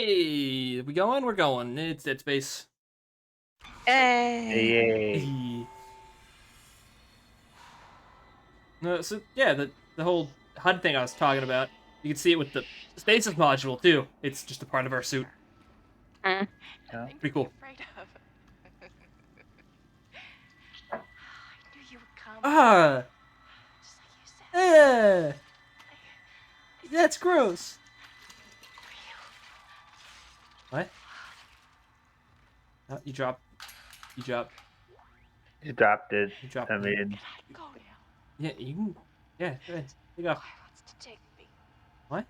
Hey, we going? We're going. It's Dead Space. Hey. Yay. Hey. So yeah, the whole HUD thing I was talking about. You can see it with the stasis module too. It's just a part of our suit. Mm. Yeah. Pretty cool. Afraid of. I knew you would come. Ah, Just like you said. that's gross. What? Oh, you dropped. You dropped. You dropped it. You dropped. I mean, Go now. Yeah, you can. Yeah, go ahead. Take off. Why wants to take me? What?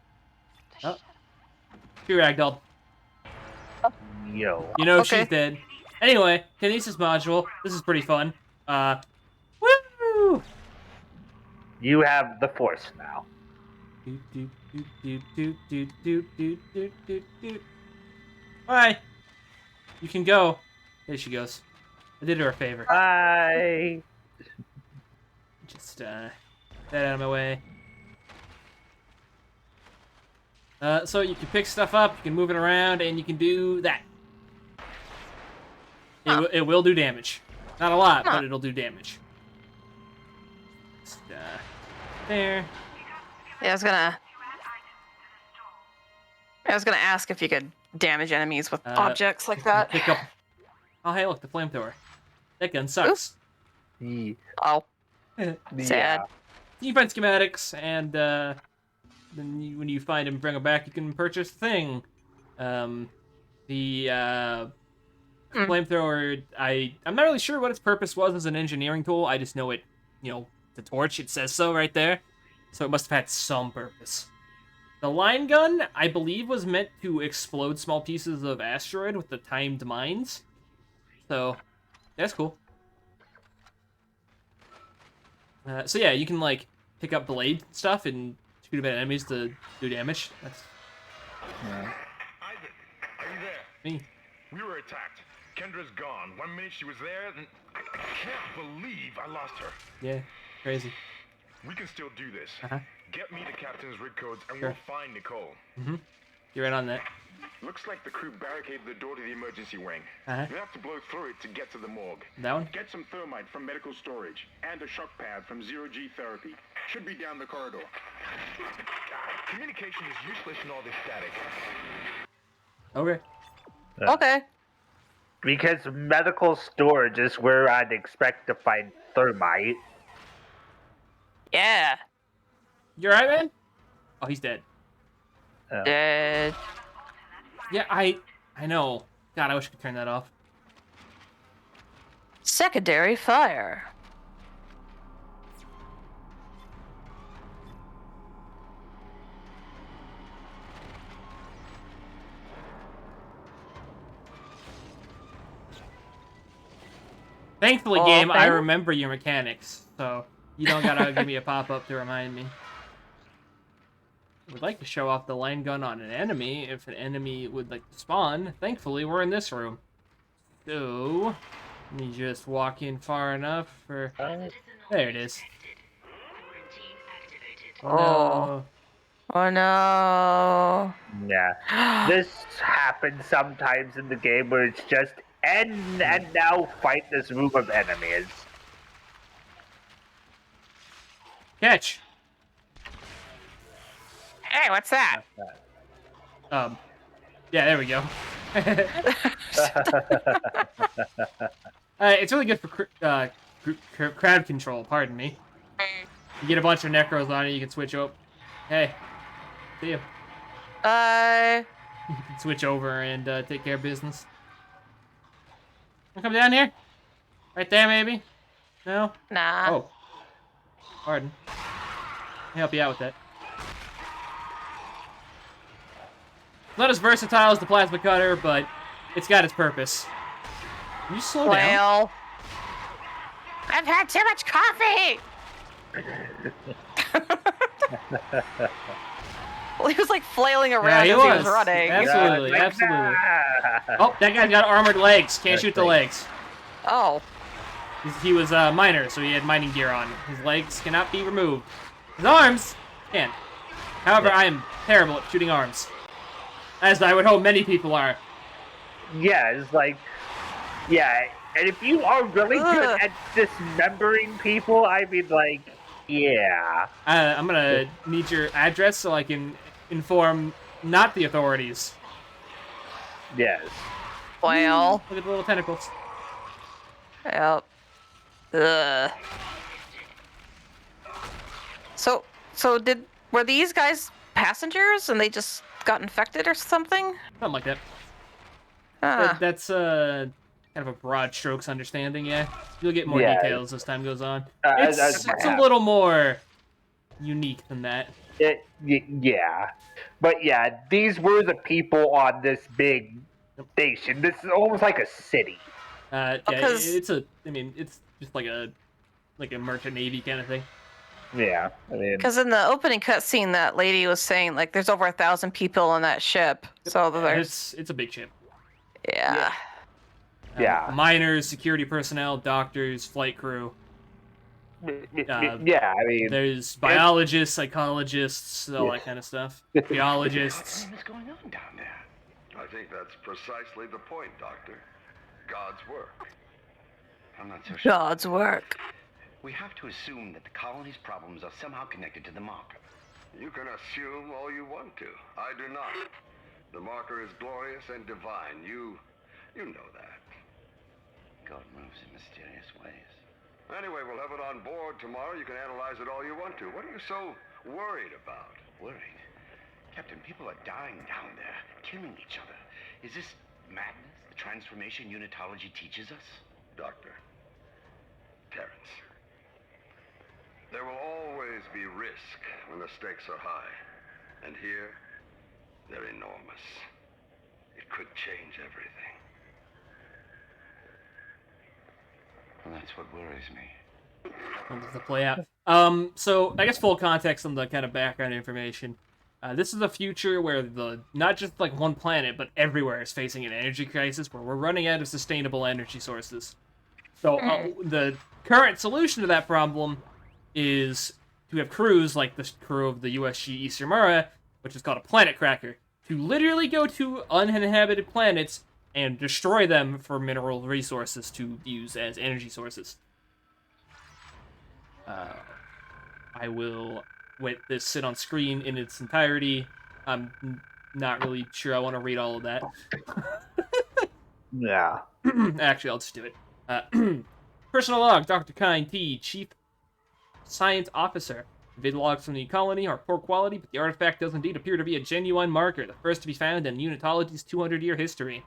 Just Oh. shut up. She ragdolled. yo. You know Okay. she's dead. Anyway, kinesis module. This is pretty fun. Woo! You have the force now. Bye. You can go. There she goes. I did her a favor. Bye. Just get out of my way. So you can pick stuff up, you can move it around, and you can do that. It will do damage. Not a lot, but it'll do damage. Just, there. Yeah, I was gonna ask if you could damage enemies with objects like that. Pick up. Oh, hey, look, the flamethrower. That gun sucks. Yeah. Oh, sad. You find schematics, and then when you find them, bring them back, you can purchase the thing. The flamethrower, I'm not really sure what its purpose was as an engineering tool. I just know it, the torch, it says so right there. So it must have had some purpose. The line gun, I believe, was meant to explode small pieces of asteroid with the timed mines. So, that's cool. So yeah, you can, like, pick up blade stuff and shoot at enemies to do damage. That's Yeah. Isaac, are you there? me. We were attacked. Kendra's gone. 1 minute she was there, and I can't believe I lost her. Yeah, crazy. We can still do this. Uh-huh. Get me the captain's rig codes, and Sure. we'll find Nicole. You're right on that. Looks like the crew barricaded the door to the emergency wing. Uh-huh. We have to blow through it to get to the morgue. That one? Get some thermite from medical storage and a shock pad from zero-G therapy. Should be down the corridor. Communication is useless in all this static. Okay. Okay. Because medical storage is where I'd expect to find thermite. Yeah. You alright, man? Oh, he's dead. Dead. Yeah, I know. God, I wish I could turn that off. Secondary fire. Thankfully, Oh, game, I thank- remember your mechanics, so you don't gotta give me a pop-up to remind me. I would like to show off the line gun on an enemy, if an enemy would like to spawn. Thankfully, we're in this room. So, let me just walk in far enough for... There it is. Oh. Oh no. Yeah. This happens sometimes in the game where it's just end and now fight this room of enemies. Catch! Hey, what's that? Yeah, there we go. It's really good for crowd control, pardon me. You get a bunch of necros on it, you can switch over. Hey, see you. You can switch over and take care of business. Wanna come down here? Right there, maybe? No? Nah. Oh. Pardon. Let me help you out with that. Not as versatile as the plasma cutter, but it's got its purpose. Can you slow down? Well, I've had too much coffee. Well, he was like flailing around he as he was was. running. Absolutely, absolutely. Oh, that guy's got armored legs. Can't shoot the legs. Oh. He was a miner, so he had mining gear on. His legs cannot be removed. His arms can. However, I am terrible at shooting arms. As I would hope many people are. Yeah, it's like, yeah, and if you are really good Ugh. at dismembering people, I mean, like, yeah. I'm gonna need your address so I can inform not the authorities. Yes. Well, Look at the little tentacles. yep. Ugh. So were these guys passengers and they just got infected or something? Something like that. Ah, That's kind of a broad strokes understanding, yeah. You'll get more Yeah. details as time goes on. As It's might a happen. little more unique than that. Yeah. But yeah, these were the people on this big station. This is almost like a city. Yeah, Because- it's just like a merchant navy kind of thing. Yeah. I mean, because in the opening cutscene, that lady was saying like there's over 1,000 people on that ship. So there's It's a big ship. yeah. Yeah. Miners, security personnel, doctors, flight crew. yeah, I mean, There's biologists, psychologists, all that kind of stuff. Geologists. What is going on down there? I think that's precisely the point, Doctor. God's work. I'm not so sure. God's work. We have to assume that the colony's problems are somehow connected to the marker. You can assume all you want to. I do not. The marker is glorious and divine. You know that. God moves in mysterious ways. Anyway, we'll have it on board tomorrow. You can analyze it all you want to. What are you so worried about? Worried? Captain, people are dying down there, killing each other. Is this madness, the transformation unitology teaches us? Doctor. Terrence. There will always be risk when the stakes are high. And here, they're enormous. It could change everything. Well, that's what worries me. To play out. So I guess full context on the kind of background information. This is a future where not just like one planet, but everywhere is facing an energy crisis where we're running out of sustainable energy sources. So the current solution to that problem is to have crews like the crew of the USG Ishimura, which is called a planet cracker, to literally go to uninhabited planets and destroy them for mineral resources to use as energy sources. I will let this sit on screen in its entirety. I'm not really sure I want to read all of that. yeah. Actually, I'll just do it. Personal log, Dr. Kind T, Chief Science Officer. Vid logs from the colony are poor quality, but the artifact does indeed appear to be a genuine marker, the first to be found in Unitology's 200-year history.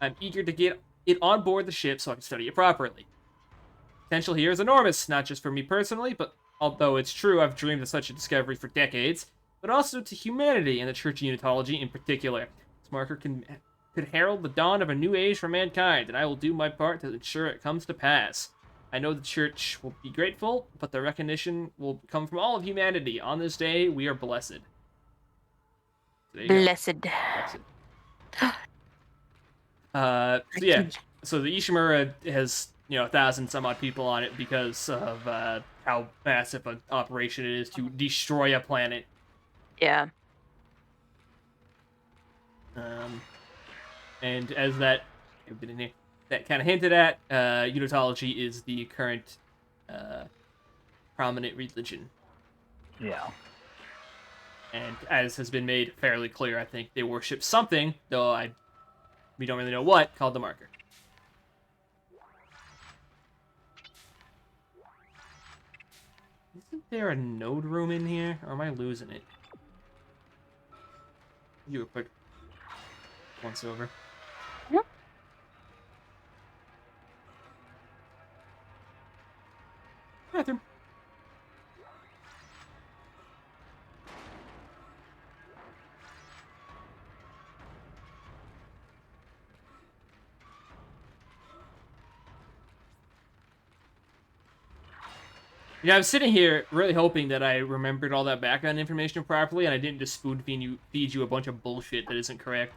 I'm eager to get it on board the ship so I can study it properly. Potential here is enormous, not just for me personally, but although it's true I've dreamed of such a discovery for decades, but also to humanity and the Church of Unitology in particular. This marker could herald the dawn of a new age for mankind, and I will do my part to ensure it comes to pass. I know the Church will be grateful, but the recognition will come from all of humanity. On this day, we are blessed. So there you go. Blessed. So yeah, so the Ishimura has 1,000 some odd people on it because of how massive an operation it is to destroy a planet. Yeah. And as that kind of hinted at, Unitology is the current prominent religion. Yeah. And as has been made fairly clear, I think they worship something, though we don't really know what, called the marker. Isn't there a node room in here, or am I losing it? You a quick once over. Yep. Bathroom. Yeah, I'm sitting here really hoping that I remembered all that background information properly and I didn't just spoon feed you a bunch of bullshit that isn't correct.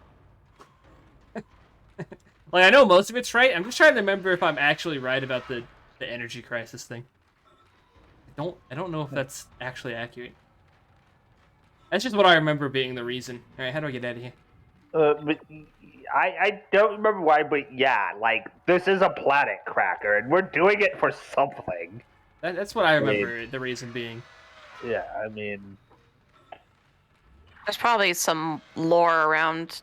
Like, I know most of it's right. I'm just trying to remember if I'm actually right about the energy crisis thing. I don't know if that's actually accurate. That's just what I remember being the reason. All right, how do I get out of here? But I don't remember why, but yeah, like, this is a planet cracker, and we're doing it for something. That's what I remember the reason being. Yeah, I mean... There's probably some lore around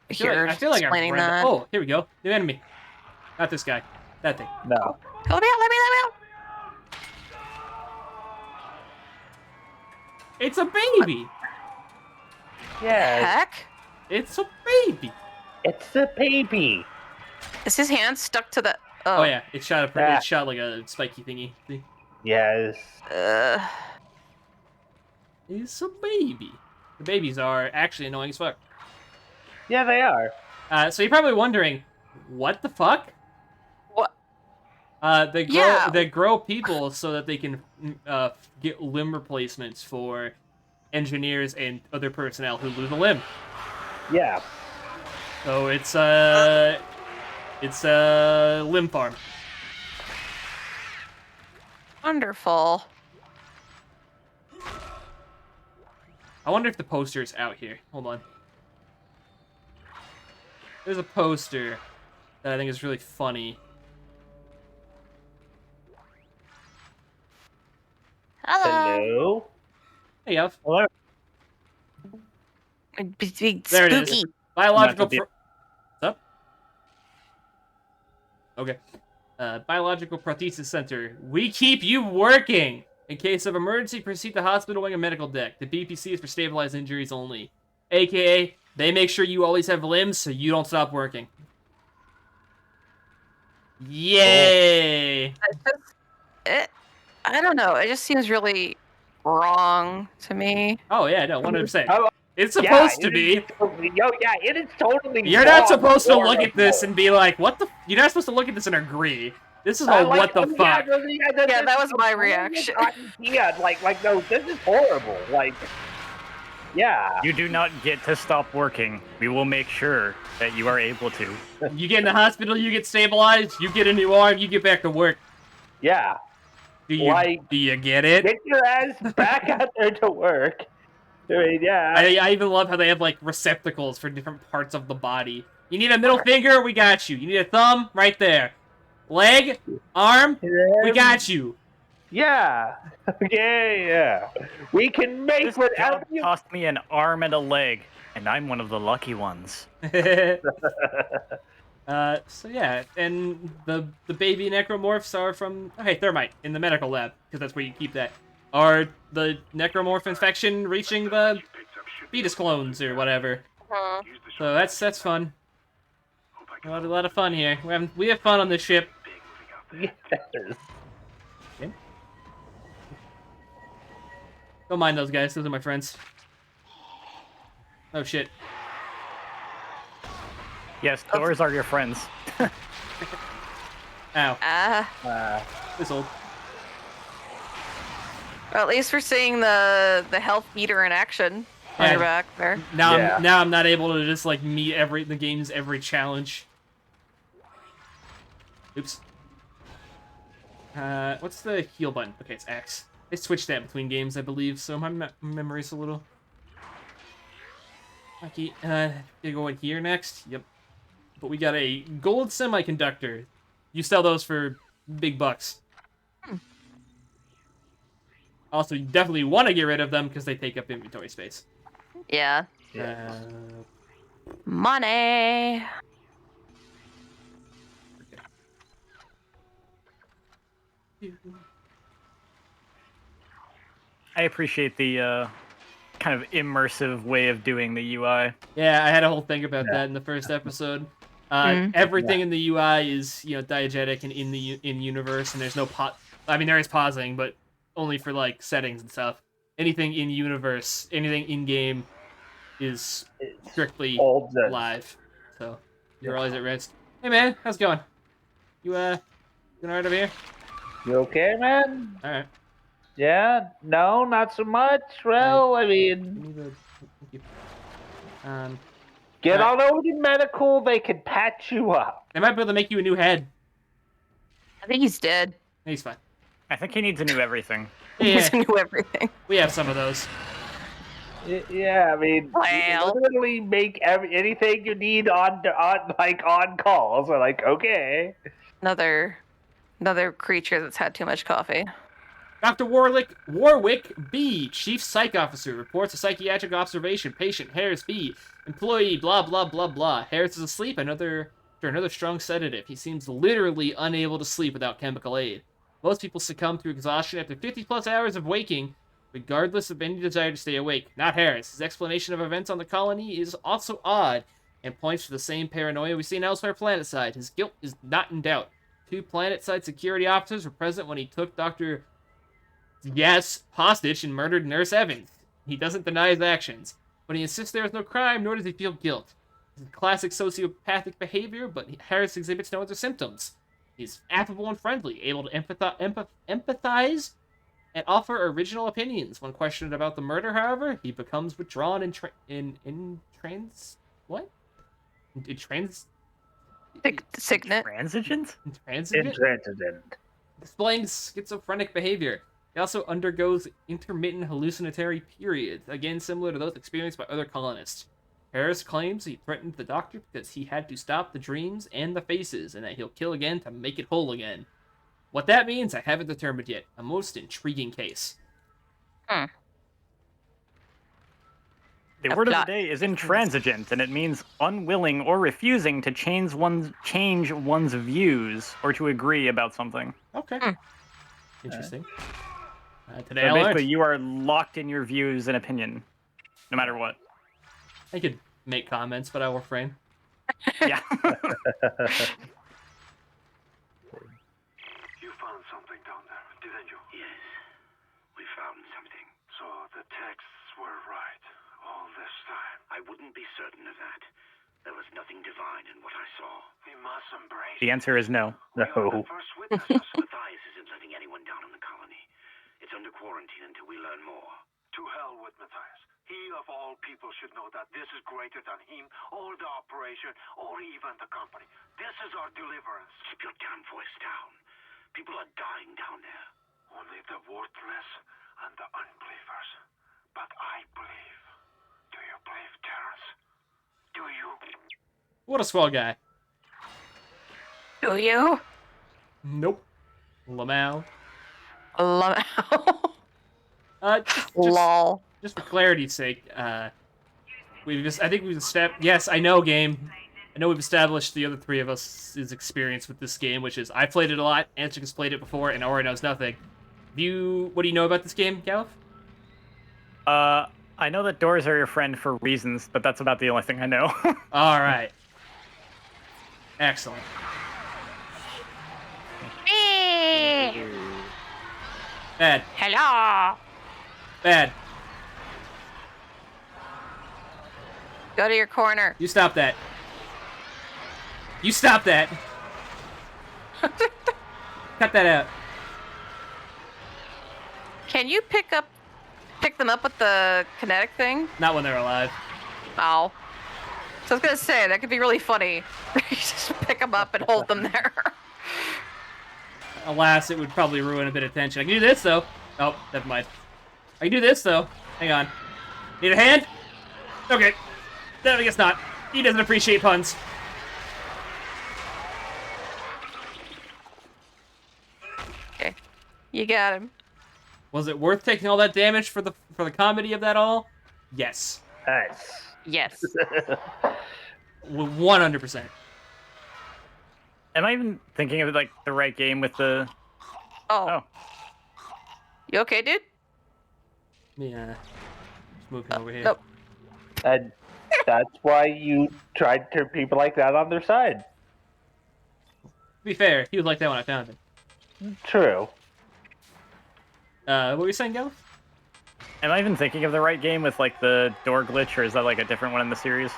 here I feel like I've explaining read that. Oh, here we go. New enemy. Not this guy. That thing. No. Let me out! It's a baby. Yeah, Heck? It's a baby. it's a baby. Is his hand stuck to the... Oh yeah, it shot Yeah. it shot like a spiky thingy. See? Yes. It's a baby. The babies are actually annoying as fuck. Yeah, they are. So you're probably wondering, what the fuck? What? They grow people so that they can get limb replacements for engineers and other personnel who lose a limb. Yeah. So it's a limb farm. Wonderful. I wonder if the poster's out here. Hold on. There's a poster that I think is really funny. Hello? Hey, Alf. Hello? Big There it spooky. is. Biological. Not to What's up? Okay. Biological Prosthesis Center. We keep you working! In case of emergency, proceed to hospital wing and medical deck. The BPC is for stabilized injuries only. AKA, they make sure you always have limbs so you don't stop working. Yay! I don't know. It just seems really wrong to me. Oh yeah, no, 100%. Oh, It's yeah, supposed to it be. is totally- Yo, yeah, it is totally You're not wrong, supposed to look at this horrible. and be like, what the... You're not supposed to look at this and agree. This is I a like- what the fuck. Yeah, that was my reaction. Yeah, like, no, this is horrible. Like, yeah. You do not get to stop working. We will make sure that you are able to. You get in the hospital, you get stabilized, you get a new arm, you get back to work. Yeah. Do you, Like- do you get it? Get your ass back out there to work. I mean, yeah. I even love how they have, like, receptacles for different parts of the body. You need a middle finger? We got you. You need a thumb? Right there. Leg? Arm? We got you. Yeah. Yeah. We can make This whatever job you... cost me an arm and a leg, and I'm one of the lucky ones. So yeah, and the baby necromorphs are from... Okay, thermite, in the medical lab, because that's where you keep that. Are the necromorph infection reaching the fetus clones or whatever? So that's fun. A lot of fun here. We have fun on this ship. Yes. Okay. Don't mind those guys. Those are my friends. Oh shit. Yes, doors are your friends. Ow. This old. Well, at least we're seeing the health meter in action on Yeah. your back there. Now Yeah. I'm not able to just like meet the game's every challenge. Oops. What's the heal button? Okay, it's X. I switched that between games, I believe, so my memory's a little... Okay, gonna go in here next. Yep. But we got a gold semiconductor. You sell those for big bucks. Also, you definitely want to get rid of them because they take up inventory space. Yeah. Money. I appreciate the kind of immersive way of doing the UI. Yeah, I had a whole thing about that in the first episode. Everything in the UI is, diegetic and in universe, and there's no I mean, there is pausing, but only for like settings and stuff. Anything in universe, anything in game, is strictly Holds it. live. So you're always at rest. Hey man, how's it going? You doing alright over here? You okay, man? All right. Yeah? No, not so much. Well, I mean, Thank you. get Alright. on over to medical. They can patch you up. They might be able to make you a new head. I think he's dead. He's fine. I think he needs a new everything. Yeah, He's knew everything. we have some of those. Yeah, I mean, Well. literally make anything you need on call. So like, okay. Another creature that's had too much coffee. Dr. Warwick B, Chief Psych Officer, reports a psychiatric observation. Patient Harris B, employee, blah, blah, blah, blah. Harris is asleep after another strong sedative. He seems literally unable to sleep without chemical aid. Most people succumb to exhaustion after 50 plus hours of waking, regardless of any desire to stay awake. Not Harris. His explanation of events on the colony is also odd and points to the same paranoia we see elsewhere planetside. His guilt is not in doubt. 2 planetside security officers were present when he took Dr. Yes, hostage and murdered Nurse Evans. He doesn't deny his actions, but he insists there is no crime, nor does he feel guilt. This is classic sociopathic behavior, but Harris exhibits no other symptoms. He's affable and friendly, able to empathize and offer original opinions. When questioned about the murder, however, he becomes withdrawn in Signet. Transigent? Intransigent. displaying schizophrenic behavior. He also undergoes intermittent hallucinatory periods, again similar to those experienced by other colonists. Harris claims he threatened the doctor because he had to stop the dreams and the faces, and that he'll kill again to make it whole again. What that means, I haven't determined yet. A most intriguing case. Hmm. The A word of the plot. day is intransigent, and it means unwilling or refusing to change one's views or to agree about something. Okay. Hmm. Interesting. Today So I learned. basically, you are locked in your views and opinion, no matter what. I could make comments, but I will refrain. Yeah. You found something down there, didn't you? Yes, we found something. So the texts were right all this time. I wouldn't be certain of that. There was nothing divine in what I saw. We must embrace The answer is no. We are the No. first witnesses. Matthias isn't letting anyone down in the colony. It's under quarantine until we learn more. To hell with Matthias. He, of all people, should know that this is greater than him, or the operation, or even the company. This is our deliverance. Keep your damn voice down. People are dying down there. Only the worthless and the unbelievers. But I believe. Do you believe, Terrence? Do you? What a swell guy. Do you? Nope. Lamau. Lol. Just for clarity's sake, I think we've established. Yes, I know, game. I know we've established the other three of us' experience with this game, which is I played it a lot, Anstca has played it before, and Ori knows nothing. What do you know about this game, Galuf? I know that doors are your friend for reasons, but that's about the only thing I know. All right. Excellent. Bad. Hello. Bad. Go to your corner. You stop that. You stop that. Cut that out. Can you pick them up with the kinetic thing? Not when they're alive. Oh. So I was gonna say that could be really funny. You just pick them up and hold them there. Alas, it would probably ruin a bit of tension. I can do this, though. Oh, never mind. I can do this, though. Hang on. Need a hand? Okay. No, I guess not. He doesn't appreciate puns. Okay. You got him. Was it worth taking all that damage for the comedy of that all? Yes. Nice. Yes. 100%. Am I even thinking of like the right game with the? Oh. You okay, dude? Yeah. Just move him over here. Nope. And that's why you try to turn people like that on their side. To be fair, he was like that when I found him. True. What were you saying, Galuf? Am I even thinking of the right game with like the door glitch, or is that like a different one in the series?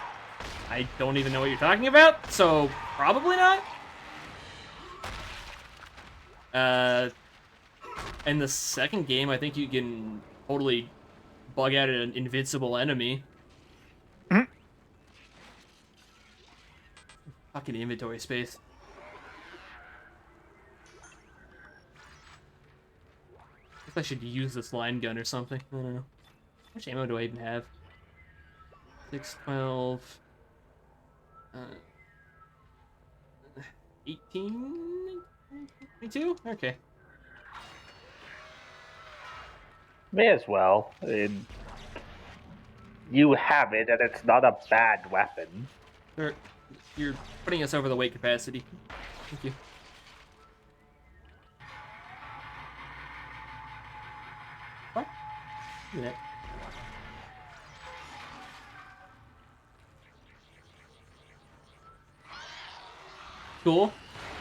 I don't even know what you're talking about, so probably not. In the second game, I think you can totally bug out an invincible enemy. Mhm. Fucking inventory space. Guess I should use this line gun or something. I don't know. much ammo do I even have? 6, 12, 18, 22? Okay. May as well. I mean, you have it, and it's not a bad weapon. You're putting us over the weight capacity. Thank you. What? Look at that. Cool.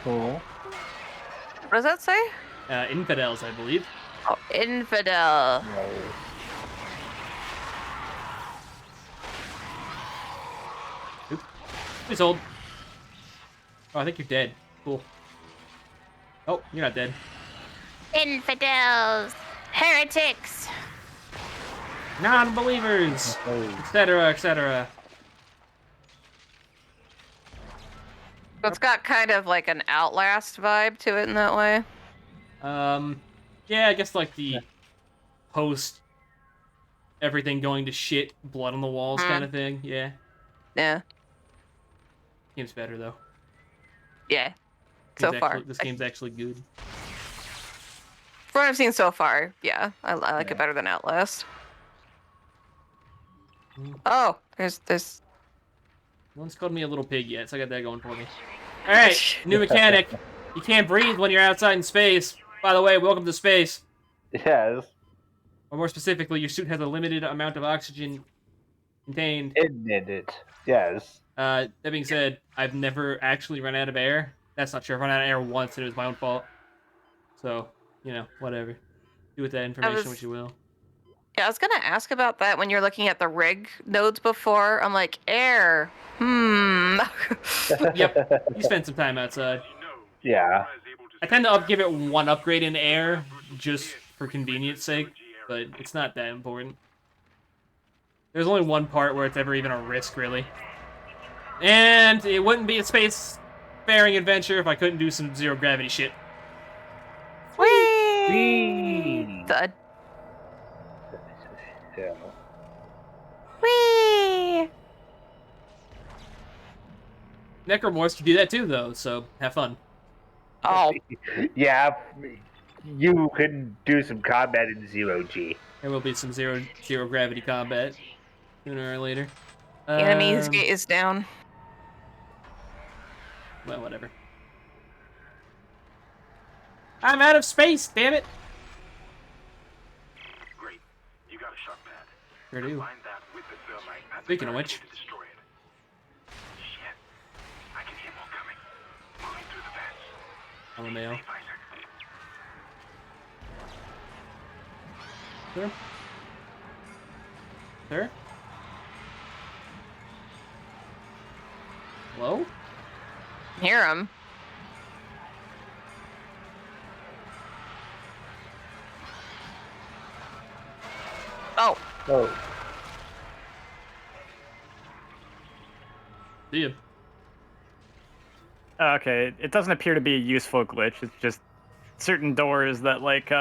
Cool. What does that say? Infidels, I believe. Oh, infidel. Oop. Please hold. Oh, I think you're dead. Cool. Oh, you're not dead. Infidels! Heretics! Non-believers! Etc., etc. So it's got kind of like an Outlast vibe to it in that way. Yeah, I guess like the post everything going to shit, blood on the walls kind of thing. Yeah. Yeah. Game's better though. Yeah. So Game's far. actually- this game's actually good. From what I've seen so far, yeah, I like it better than Outlast. Oh, there's No one's called me a little pig yet, so I got that going for me. Alright, new mechanic. You can't breathe when you're outside in space. By the way, welcome to space. Yes. Or more specifically, your suit has a limited amount of oxygen contained. In it. Yes. That being said, I've never actually run out of air. That's not true. I've run out of air once, and it was my own fault. So, you know, whatever. Do with that information what you will. Yeah, I was gonna ask about that when you're looking at the rig nodes before. I'm like, air. Yep, you spent some time outside. Yeah. I tend to give it one upgrade in air, just for convenience sake, but it's not that important. There's only one part where it's ever even a risk, really. And it wouldn't be a space-faring adventure if I couldn't do some zero-gravity shit. Whee! Thud. Yeah. Whee! Necromorphs can do that too, though, so have fun. Oh, Yeah. You can do some combat in zero G. There will be some zero-gravity combat sooner or later. enemy's gate is down. Well, whatever. I'm out of space, damn it! Great. You got a shock pad. Sure do. Combine that with the thermite pad Speaking of which. to destroy it. Shit. I can hear more coming. Moving through the vents. I'm a male. Safe, Isaac. Sir? Sir? Hello? Hear him. Oh, Oh. See ya. Okay, it doesn't appear to be a useful glitch. It's just certain doors that like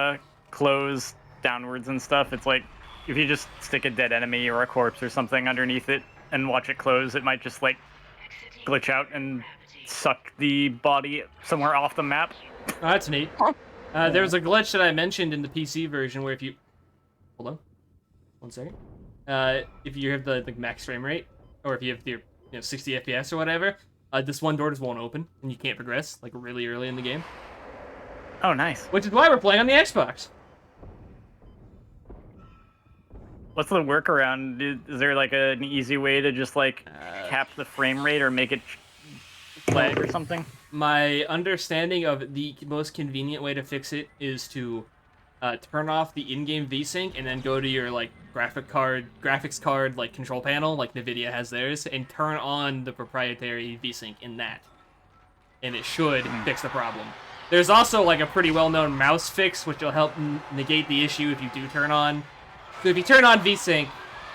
close downwards and stuff. It's like if you just stick a dead enemy or a corpse or something underneath it and watch it close, it might just like glitch out and suck the body somewhere off the map. Oh, that's neat. There was a glitch that I mentioned in the PC version where if you... Hold on. 1 second. If you have the max frame rate, or if you have your 60 FPS or whatever, this one door just won't open, and you can't progress, like, really early in the game. Oh, nice. Which is why we're playing on the Xbox. What's the workaround? Is there like an easy way to just like cap the frame rate or make it lag or something? My understanding of the most convenient way to fix it is to turn off the in-game VSync and then go to your like graphics card like control panel, like Nvidia has theirs, and turn on the proprietary VSync in that, and it should fix the problem. There's also like a pretty well-known mouse fix which will help negate the issue if you do turn on. So if you turn on VSync,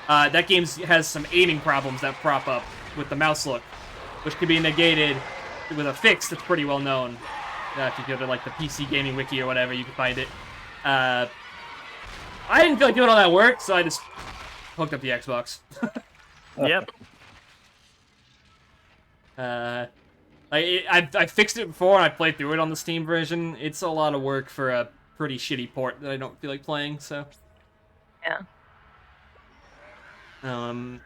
that game has some aiming problems that prop up with the mouse look, which can be negated with a fix that's pretty well known. If you go to like the PC Gaming Wiki or whatever, you can find it. I didn't feel like doing all that work, so I just hooked up the Xbox. Yep. I fixed it before and I played through it on the Steam version. It's a lot of work for a pretty shitty port that I don't feel like playing, so. Yeah. And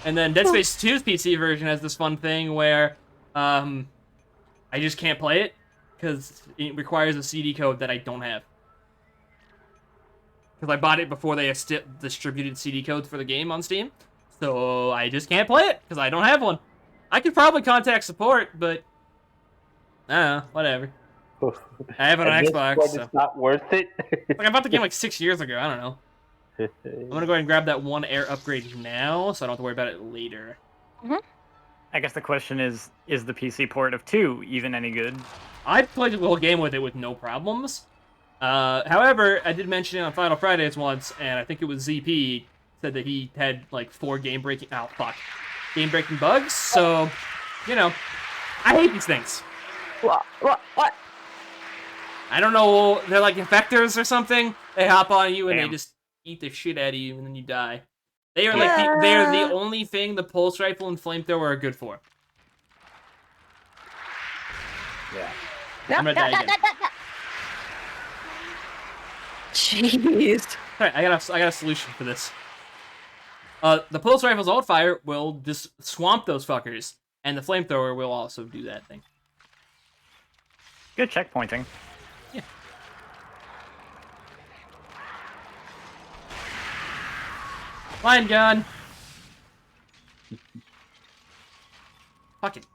then Dead Space 2's PC version has this fun thing where, I just can't play it because it requires a CD code that I don't have. Because I bought it before they distributed CD codes for the game on Steam, so I just can't play it because I don't have one. I could probably contact support, but I don't know, whatever. I have it on At this Xbox, point, so. it's not worth it. Like, I bought the game like 6 years ago. I don't know. I'm gonna go ahead and grab that one air upgrade now, so I don't have to worry about it later. I guess the question is the PC port of 2 even any good? I played the whole game with it with no problems. However, I did mention it on Final Fridays once, and I think it was ZP said that he had like 4 game-breaking bugs. So, you know, I hate these things. What? I don't know. They're like infectors or something. They hop on you and they just eat the shit out of you, and then you die. They are like they're the only thing the pulse rifle and flamethrower are good for. Yeah. I'm gonna die again. Jeez. Alright, I got a solution for this. The pulse rifle's alt fire will just swamp those fuckers, and the flamethrower will also do that thing. Good checkpointing. Yeah. Line gun. Fuck it.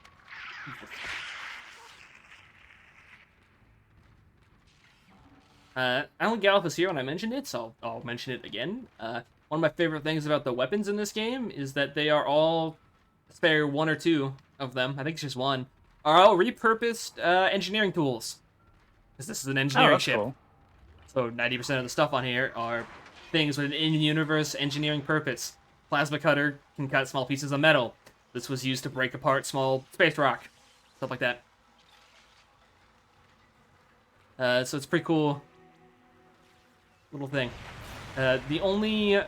I don't think Galuf was here when I mentioned it, so I'll mention it again. One of my favorite things about the weapons in this game is that they are all, spare 1 or 2 of them, I think it's just 1, are all repurposed engineering tools. Because this is an engineering ship. Cool. So 90% of the stuff on here are things with an in-universe engineering purpose. Plasma cutter can cut small pieces of metal. This was used to break apart small space rock. Stuff like that. So it's pretty cool little thing. The only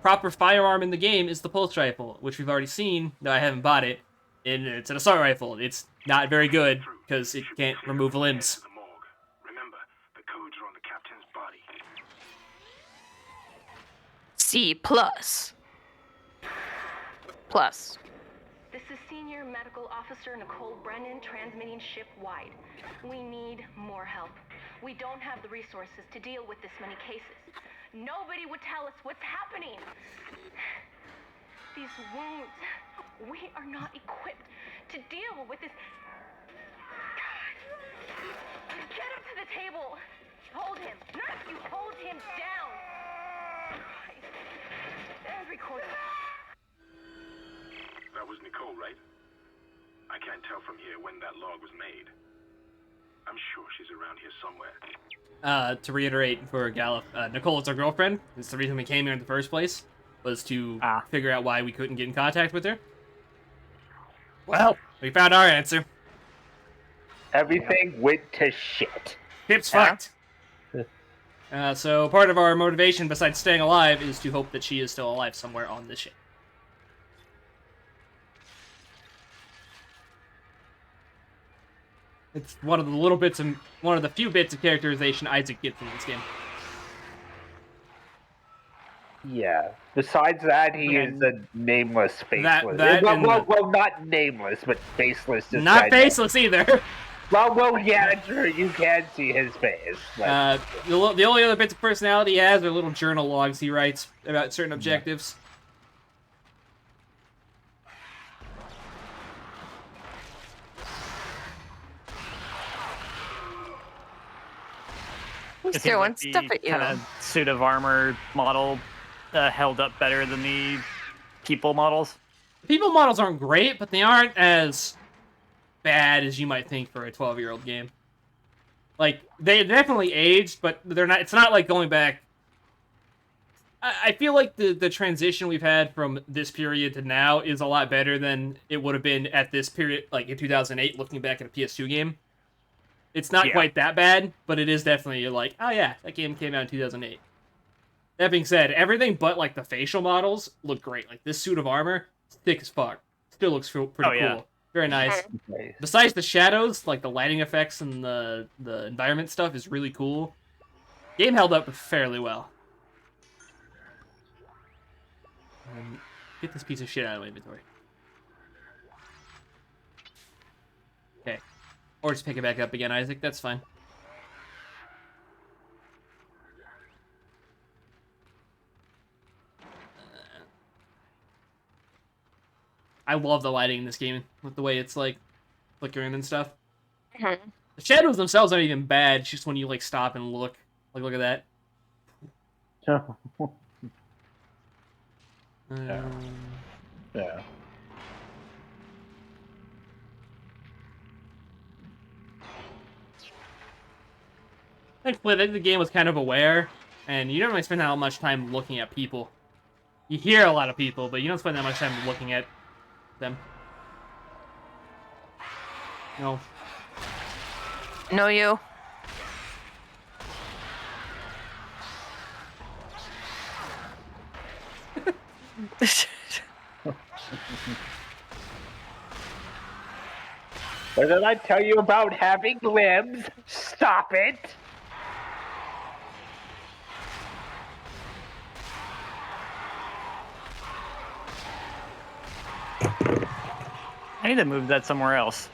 proper firearm in the game is the pulse rifle, which we've already seen, though I haven't bought it. And it's an assault rifle. It's not very good, because it can't remove limbs. Remember, the codes are on the captain's body. C+. Plus. This is Senior Medical Officer Nicole Brennan transmitting ship-wide. We need more help. We don't have the resources to deal with this many cases. Nobody would tell us what's happening. These wounds, we are not equipped to deal with this. God. Get him to the table. Hold him. Nurse, you hold him down. Christ. And record him. That was Nicole, right? I can't tell from here when that log was made. I'm sure she's around here somewhere. To reiterate for Galuf, Nicole is our girlfriend. It's the reason we came here in the first place, was to figure out why we couldn't get in contact with her. Well, we found our answer. Everything went to shit. Ship's fucked. So part of our motivation, besides staying alive, is to hope that she is still alive somewhere on this ship. It's one of the few bits of characterization Isaac gets in this game. Yeah. Besides that, he is a nameless, faceless. Well, not nameless, but faceless. Not faceless either. Well, yeah, sure, you can see his face. But... the only other bits of personality he has are little journal logs he writes about certain objectives. He's throwing stuff at you. Kind of suit of armor model held up better than the people models. The people models aren't great, but they aren't as bad as you might think for a 12-year-old game. Like, they definitely aged, but they're not. It's not like going back. I feel like the transition we've had from this period to now is a lot better than it would have been at this period, like in 2008, looking back at a PS2 game. It's not quite that bad, but it is definitely like, oh yeah, that game came out in 2008. That being said, everything but like the facial models look great. Like this suit of armor, thick as fuck. Still looks pretty Oh, yeah. cool. Very nice. Nice. Besides the shadows, like the lighting effects and the environment stuff is really cool. Game held up fairly well. Get this piece of shit out of my inventory. Okay. Or just pick it back up again, Isaac. That's fine. I love the lighting in this game with the way it's like flickering and stuff. The shadows themselves aren't even bad. It's just when you like stop and look. Like, look at that. Yeah. Thankfully, I think the game was kind of aware, and you don't really spend that much time looking at people. You hear a lot of people, but you don't spend that much time looking at them. No. Know you. What did I tell you about having limbs? Stop it! I need to move that somewhere else.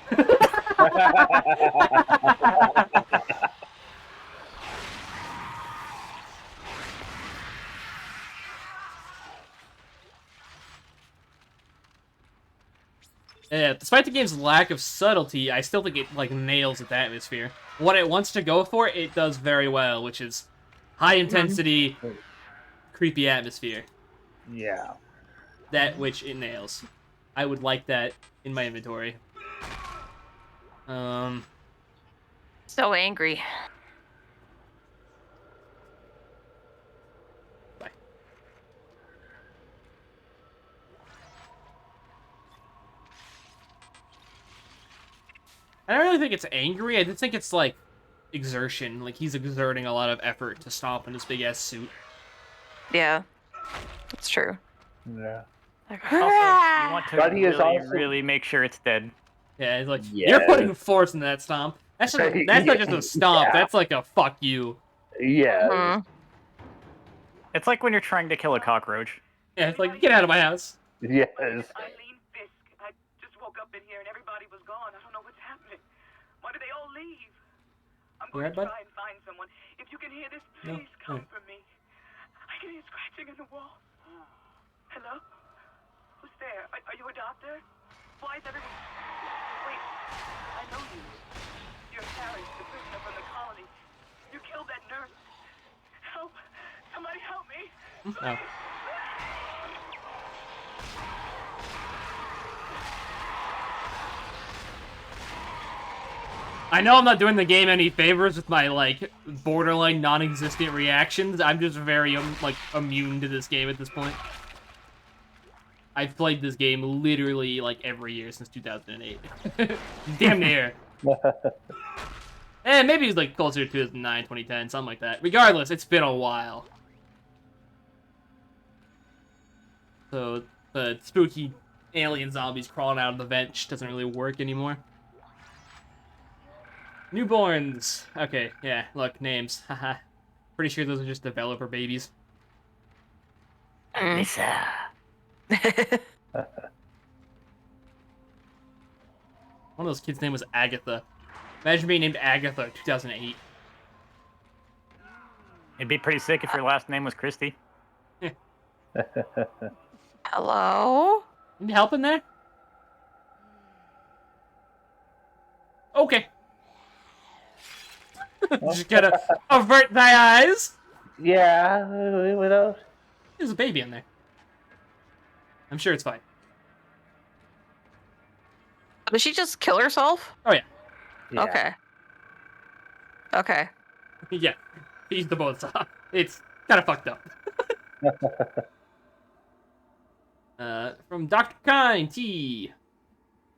Yeah, despite the game's lack of subtlety, I still think it like nails its atmosphere. What it wants to go for, it does very well, which is high intensity, creepy atmosphere. Yeah. That which it nails. I would like that in my inventory. So angry. Bye. I don't really think it's angry. I just think it's like exertion. Like he's exerting a lot of effort to stomp in his big ass suit. Yeah. It's true. Yeah. Like, Also, you want to But he is really, also- really make sure it's dead. Yeah, it's like Yeah. you're putting force into that stomp. That's that's not just a stomp. Yeah. That's like a fuck you. Yeah. mhm. It's like when you're trying to kill a cockroach. Yeah, it's like get out of my house. Yes. Eileen Fisk. I just woke up in here and everybody was gone. I don't know what's happening. Why did they all leave? I'm You going alright, to bud? try and find someone. If you can hear this, No? please come Oh. for me. I can hear scratching in the wall. Hello? Who's there? Are you a doctor? Why is everyone... Wait, I know you. You're Harry, the prisoner from the colony. You killed that nurse. Help! Somebody help me! Oh. I know I'm not doing the game any favors with my like borderline non-existent reactions. I'm just very like immune to this game at this point. I've played this game literally like every year since 2008. Damn near. And maybe it's like closer to 2009, 2010, something like that. Regardless, it's been a while. So the spooky alien zombies crawling out of the vent just doesn't really work anymore. Newborns. Okay, yeah, look, names. Haha. Pretty sure those are just developer babies. Mm. One of those kids' name was Agatha. Imagine being named Agatha in 2008. It'd be pretty sick if your last name was Christy. Hello? Need help in there? Okay. Just gotta avert thy eyes. Yeah. What else? There's a baby in there. I'm sure it's fine. Did she just kill herself? Oh yeah. Yeah. Okay. Okay. Yeah. He's the bones off. It's kind of fucked up. From Dr. Kine T.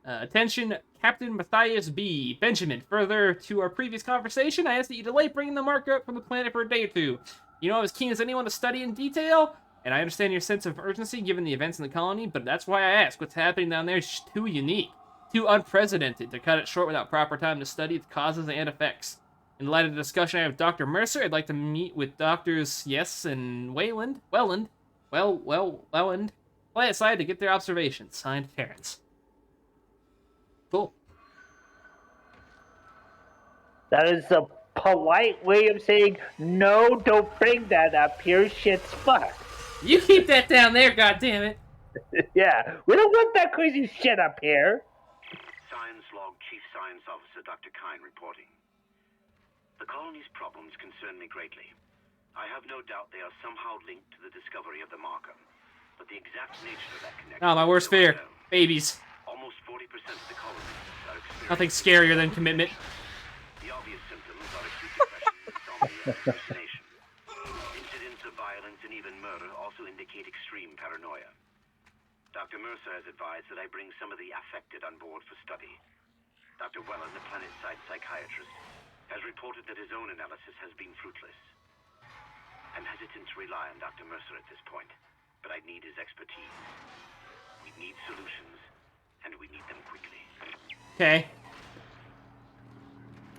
Attention, Captain Matthias B. Benjamin. Further to our previous conversation, I asked that you delay bringing the marker up from the planet for a day or two. You know, I'm as keen as anyone to study in detail, and I understand your sense of urgency given the events in the colony, but that's why I ask. What's happening down there is too unique, too unprecedented to cut it short without proper time to study the causes and effects. In light of the discussion I have with Dr. Mercer, I'd like to meet with Doctors Yes and Welland. Play aside to get their observations. Signed, Terrence. Cool. That is a polite way of saying, no, don't bring that up here. Shit's fucked. You keep that down there, goddammit. Yeah, we don't want that crazy shit up here. Science Log Chief Science Officer Dr. Kine reporting. The colony's problems concern me greatly. I have no doubt they are somehow linked to the discovery of the marker. But the exact nature of that connection... Oh, my worst fear. Babies. Almost 40% of the colonists are experiencing... Nothing scarier than commitment. The obvious symptoms are acute depression, insomnia, and hallucination. Incidents of violence and even murder also indicate extreme paranoia. Dr. Mercer has advised that I bring some of the affected on board for study. Dr. Welland, the planet-side psychiatrist, has reported that his own analysis has been fruitless. I'm hesitant to rely on Dr. Mercer at this point, but I need his expertise. We need solutions, and we need them quickly. Okay.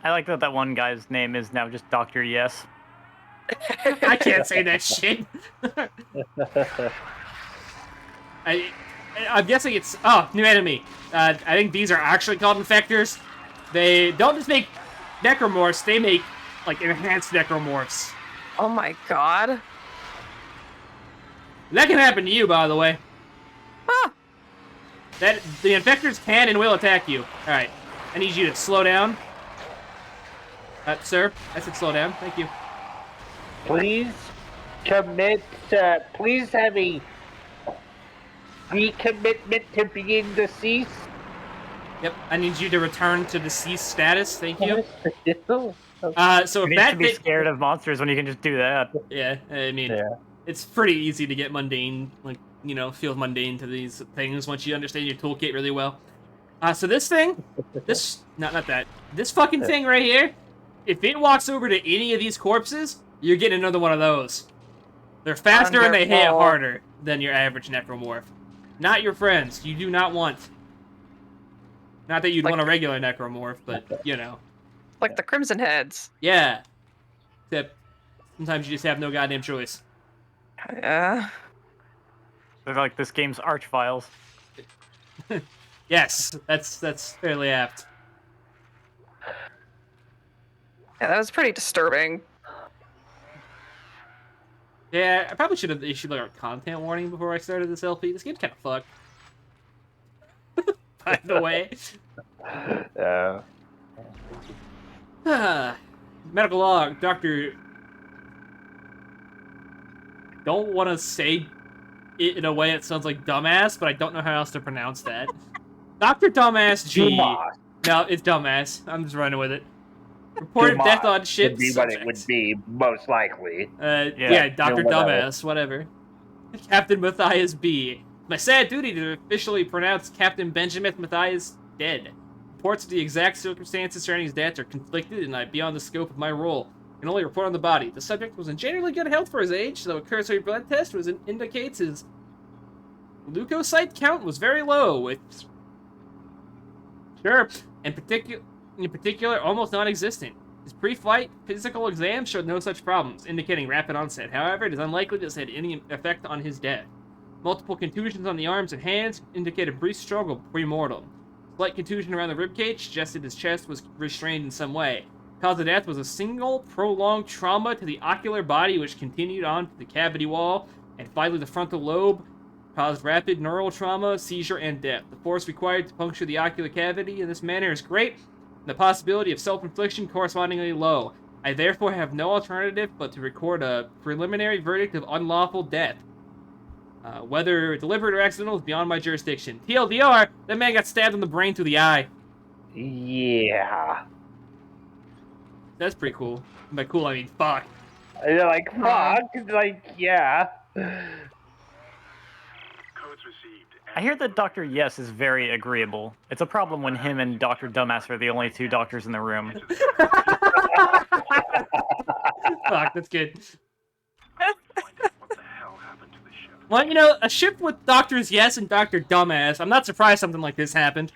I like that one guy's name is now just Dr. Yes. I can't say that shit. I'm guessing it's... Oh, new enemy. I think these are actually called infectors. They don't just make necromorphs, they make, like, enhanced necromorphs. Oh my god. That can happen to you, by the way. Huh. The infectors can and will attack you. Alright. I need you to slow down. Sir, I said slow down. Thank you. Please please have a recommitment to being deceased. Yep, I need you to return to deceased status. Thank you. So You if need that to be scared of monsters when you can just do that. Yeah, I mean, Yeah. it's pretty easy to get mundane, like, you know, feel mundane to these things once you understand your toolkit really well. So this thing, not that, this fucking thing right here, if it walks over to any of these corpses, you're getting another one of those. They're faster and they hit Wonderful. harder than your average necromorph. Not your friends. You do not want. Not that you'd Like- want a regular necromorph, but, you know. Like the Crimson Heads. Yeah. Except sometimes you just have no goddamn choice. Yeah. They're like this game's arch files. Yes, that's fairly apt. Yeah, that was pretty disturbing. Yeah, I probably should have issued like a content warning before I started this LP. This game's kind of fucked. By the way. Medical log, Doctor. Don't want to say it in a way that sounds like dumbass, but I don't know how else to pronounce that. Dr. Dumbass G. Dumas. No, it's dumbass. I'm just running with it. Reported Dumas death on would ship be what it subject. would be, most likely. Yeah, Dr. whatever. Dumbass, whatever. Captain Matthias B. My sad duty to officially pronounce Captain Benjamin Matthias dead. Reports of the exact circumstances surrounding his death are conflicted and beyond the scope of my role. I can only report on the body. The subject was in generally good health for his age, though a cursory blood test indicates his leukocyte count was very low, with in particular, almost non-existent. His pre-flight physical exam showed no such problems, indicating rapid onset. However, it is unlikely this had any effect on his death. Multiple contusions on the arms and hands indicated brief struggle pre-mortem. Slight contusion around the ribcage suggested his chest was restrained in some way. Cause of death was a single, prolonged trauma to the ocular body which continued on to the cavity wall, and finally the frontal lobe, caused rapid neural trauma, seizure, and death. The force required to puncture the ocular cavity in this manner is great, and the possibility of self-infliction correspondingly low. I therefore have no alternative but to record a preliminary verdict of unlawful death. Whether deliberate or accidental is beyond my jurisdiction. TLDR, that man got stabbed in the brain through the eye. Yeah. That's pretty cool. By cool, I mean fuck. They're like, fuck. Like, yeah. Codes received. I hear that Dr. Yes is very agreeable. It's a problem when him and Dr. Dumbass are the only two doctors in the room. Fuck, that's good. Well, you know, a ship with Doctors Yes and Dr. Dumbass. I'm not surprised something like this happened.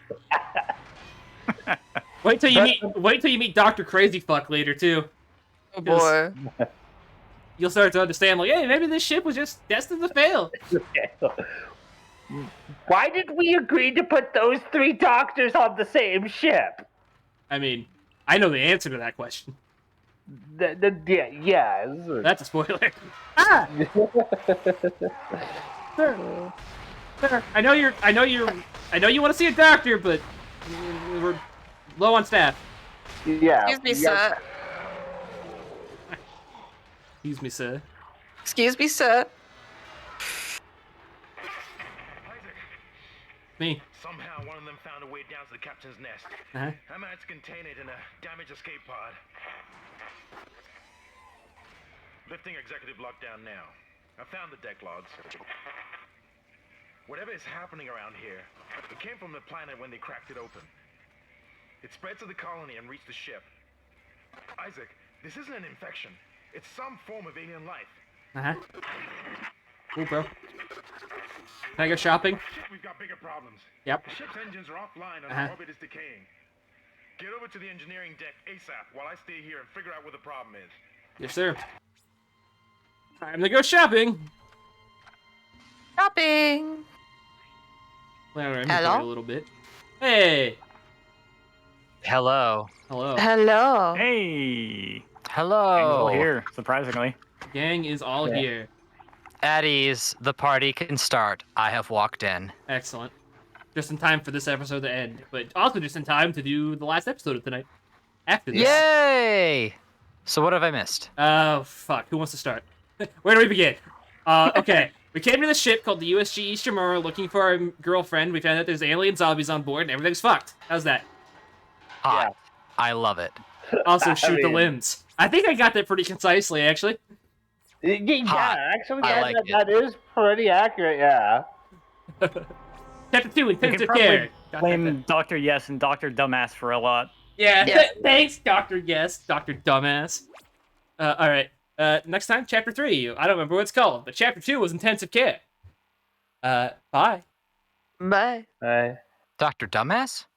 Wait till you meet Dr. Crazy Fuck later too. Oh boy. You'll start to understand, like, hey, maybe this ship was just destined to fail. Why did we agree to put those 3 doctors on the same ship? I mean, I know the answer to that question. Yes. That's a spoiler. Ah! Sir. Sir, I know you want to see a doctor, but we're low on staff. Yeah. Excuse me, sir. Excuse me, sir. Excuse me, sir. Me. Somehow one of them found a way down to the captain's nest. Uh-huh. I managed to contain it in a damaged escape pod. Lifting executive lockdown now. I found the deck logs. Whatever is happening around here, it came from the planet when they cracked it open. It spread to the colony and reached the ship. Isaac, this isn't an infection. It's some form of alien life. Uh-huh. Cool, bro. Can I go shopping? Shit, we've got bigger problems. Yep. The ship's engines are offline and Uh-huh. the orbit is decaying. Get over to the engineering deck ASAP while I stay here and figure out what the problem is. Yes, sir. Time to go shopping. Shopping. Play on our Hello? inventory a little bit. Hey. Hello. Hello. Hello. Hey. Hello. Gang's all here, surprisingly. Gang is all here. At ease, the party can start. I have walked in. Excellent. Just in time for this episode to end, but also just in time to do the last episode of the night. After this. Yay! So what have I missed? Oh, fuck. Who wants to start? Where do we begin? Okay. We came to this ship called the USG Ishimura looking for our girlfriend. We found out there's alien zombies on board and everything's fucked. How's that? Hot. I love it. Also, shoot the mean- limbs. I think I got that pretty concisely, actually. Yeah, Hot. actually, I like that is pretty accurate, yeah. Chapter 2, You can Intensive probably Care. blame Dr. Yes and Dr. Dumbass for a lot. Yeah, Yeah. Thanks, Dr. Yes, Dr. Dumbass. Alright. Next time, Chapter 3. I don't remember what it's called, but Chapter 2 was Intensive Care. Bye. Bye. Dr. Dumbass?